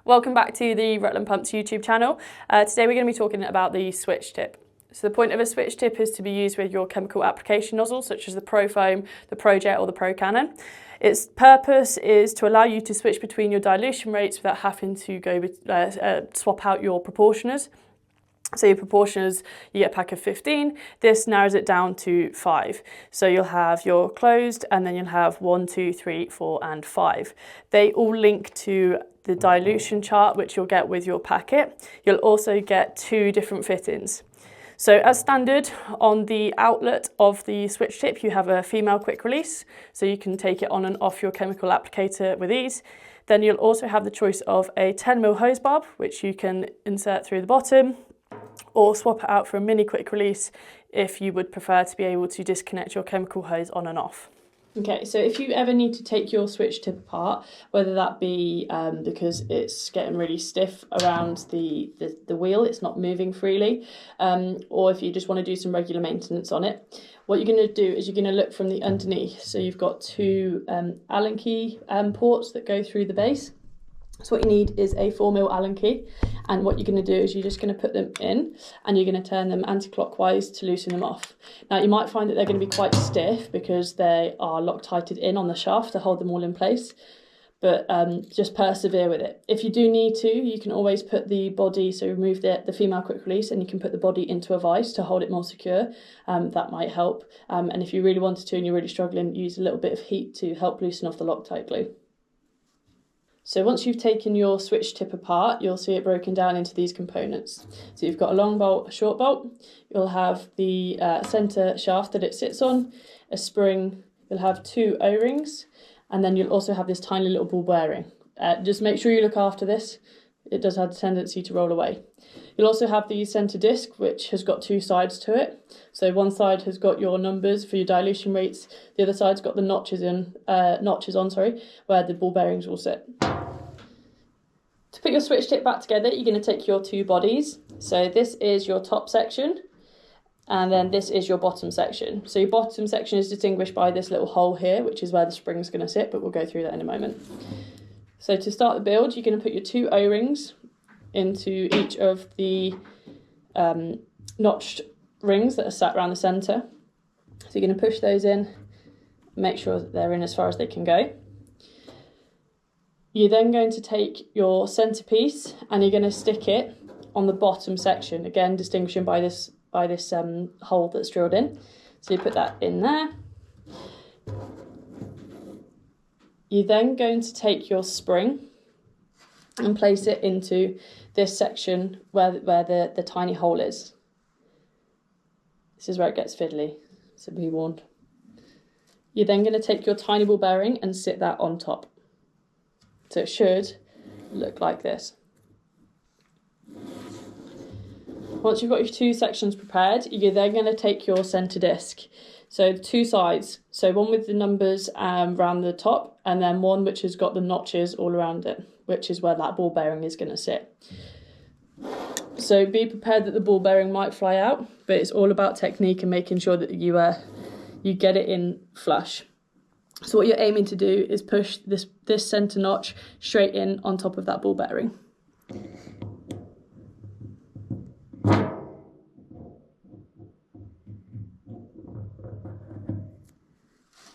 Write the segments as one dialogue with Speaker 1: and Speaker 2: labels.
Speaker 1: Welcome back to the Rutland Pumps YouTube channel. Today we're going to be talking about the switch tip. So the point of a switch tip is to be used with your chemical application nozzles such as the Pro Foam, the Pro Jet or the Pro Cannon. Its purpose is to allow you to switch between your dilution rates without having to swap out your proportioners. So your proportioners, you get a pack of 15. This narrows it down to 5. So you'll have your closed and then you'll have 1, 2, 3, 4 and 5. They all link to the dilution chart which you'll get with your packet. You'll also get 2 different fittings. So as standard, on the outlet of the switch tip you have a female quick release, so you can take it on and off your chemical applicator with ease. Then you'll also have the choice of a 10mm hose barb which you can insert through the bottom, or swap it out for a mini quick release if you would prefer to be able to disconnect your chemical hose on and off. Okay, so if you ever need to take your switch tip apart, whether that be because it's getting really stiff around the wheel, it's not moving freely, or if you just want to do some regular maintenance on it, what you're going to do is you're going to look from the underneath. So you've got 2 Allen key ports that go through the base. So what you need is a 4mm Allen key, and what you're going to do is you're just going to put them in and you're going to turn them anti-clockwise to loosen them off. Now you might find that they're going to be quite stiff because they are Loctited in on the shaft to hold them all in place, but just persevere with it. If you do need to, you can always put the body, so remove the female quick release and you can put the body into a vise to hold it more secure. That might help, and if you really wanted to and you're really struggling, use a little bit of heat to help loosen off the Loctite glue. So once you've taken your switch tip apart, you'll see it broken down into these components. So you've got a long bolt, a short bolt, you'll have the centre shaft that it sits on, a spring, you'll have 2 O-rings, and then you'll also have this tiny little ball bearing. Just make sure you look after this, it does have a tendency to roll away. You'll also have the centre disc which has got 2 sides to it. So one side has got your numbers for your dilution rates, the other side's got the notches on, where the ball bearings will sit. To put your switch tip back together, you're going to take your 2 bodies. So this is your top section, and then this is your bottom section. So your bottom section is distinguished by this little hole here, which is where the spring's going to sit, but we'll go through that in a moment. So to start the build, you're going to put your 2 O-rings into each of the notched rings that are sat around the centre. So you're going to push those in, make sure that they're in as far as they can go. You're then going to take your centrepiece and you're going to stick it on the bottom section, again distinguishing by this hole that's drilled in. So you put that in there. You're then going to take your spring and place it into this section where the tiny hole is. This is where it gets fiddly, so be warned. You're then going to take your tiny ball bearing and sit that on top. So it should look like this. Once you've got your 2 sections prepared, you're then going to take your centre disc. So 2 sides, so one with the numbers around the top, and then one which has got the notches all around it, which is where that ball bearing is going to sit. So be prepared that the ball bearing might fly out, but it's all about technique and making sure that you get it in flush. So what you're aiming to do is push this centre notch straight in on top of that ball bearing.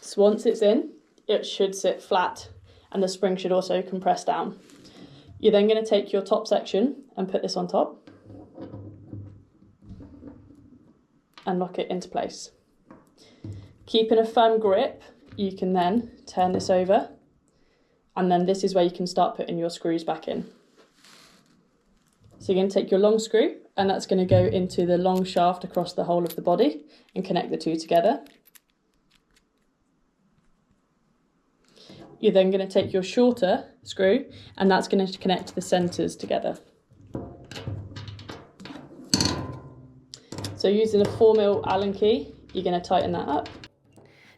Speaker 1: So once it's in, it should sit flat and the spring should also compress down. You're then going to take your top section and put this on top and lock it into place. Keeping a firm grip, you can then turn this over, and then this is where you can start putting your screws back in. So you're going to take your long screw and that's going to go into the long shaft across the whole of the body and connect the 2 together. You're then going to take your shorter screw and that's going to connect the centres together. So using a 4mm Allen key, you're going to tighten that up.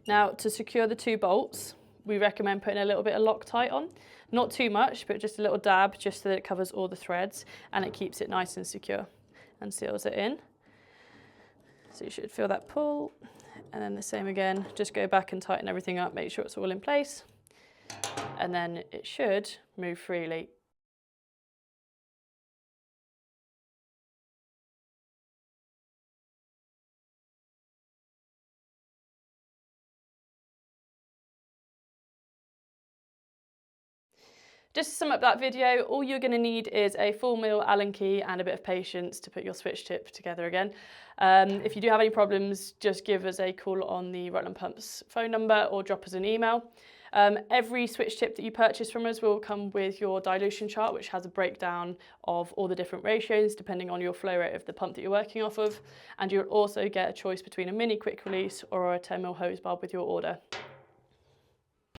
Speaker 1: Now to secure the 2 bolts, we recommend putting a little bit of Loctite on. Not too much, but just a little dab, just so that it covers all the threads and it keeps it nice and secure and seals it in. So you should feel that pull, and then the same again, just go back and tighten everything up, make sure it's all in place, and then it should move freely. Just to sum up that video, all you're going to need is a full mil Allen key and a bit of patience to put your switch tip together again. If you do have any problems, just give us a call on the Rutland Pumps phone number or drop us an email. Every switch tip that you purchase from us will come with your dilution chart, which has a breakdown of all the different ratios depending on your flow rate of the pump that you're working off of. And you'll also get a choice between a mini quick release or a 10 mil hose barb with your order.